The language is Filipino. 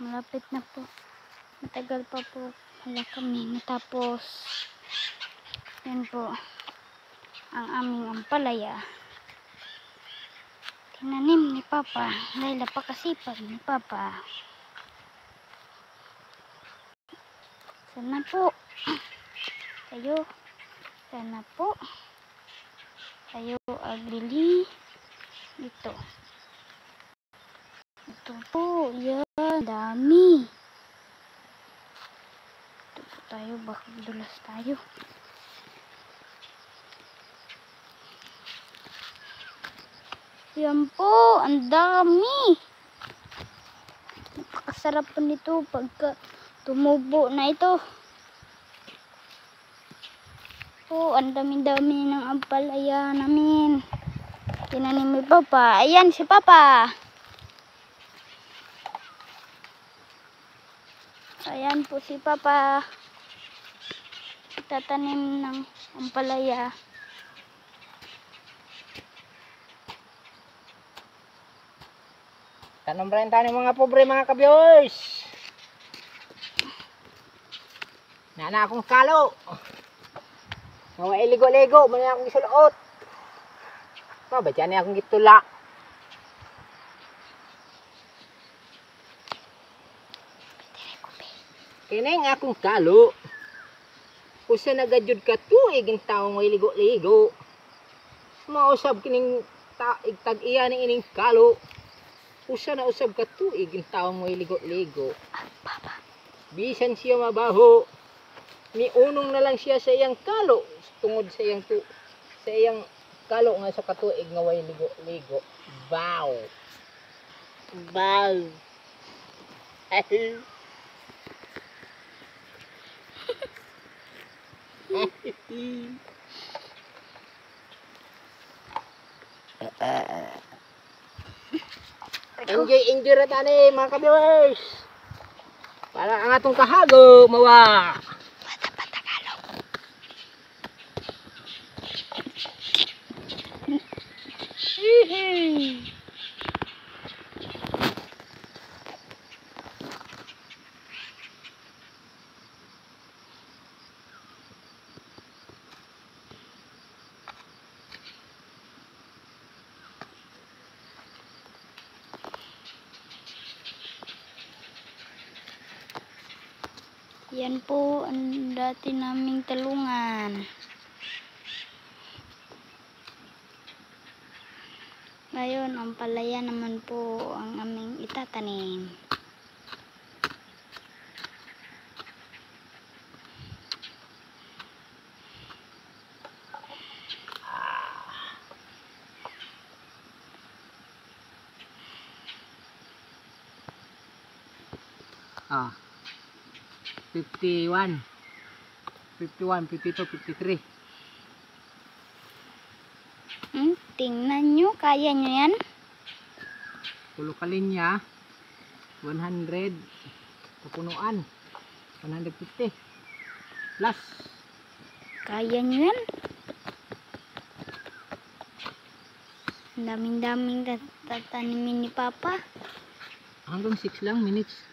Malapit na po. Matagal pa po wala kami matapos. Yan po ang aming ampalaya. Tinanim ni Papa dahil napakasipag ni Papa. Sana po kayo, sana po kayo agrili ito. Ito po, yan, dami. Ito po tayo, baka dulas tayo. Yan po, ang dami. Napakasarap po nito pagka tumubo na ito. Po, ang dami-dami ng ampalaya namin. Tinanim ni Papa. Ayan si Papa. Ayan po si Papa. Tatanim ng ampalaya. Tanong rin tayo ng mga pobre mga kabyos. Nana akong kalo. Mga iligo-ligo, muna akong isulot. Mabadyan niya akong gitula. Kineng akong kalo. Kusa nagadyod ka tuig ang taong may ligo-ligo. Mausab kining tag-iya ni ining kalo. Kusa na usab ka tuig ang taong may ligo-ligo. Bisan siya mabaho. Miunong na lang siya sa iyang kalo. Tungod sa iyang kalo nga sa katuig nga way ligo-ligo. Bow. Bow. Enjoy ra tani mga kabiwers. Para ang atong kahago mawa. Yan po ang dati naming talungan. Ngayon, ang palaya naman po ang aming itatanim. Ah. 51, 52, 53. Tingnan nyo, kaya nyo yan? Tulo ka linya, 100, kapunuan, 150, plus. Kaya nyo yan? Ang daming-daming tatanimin ni Papa. Hanggang 6 lang minutes.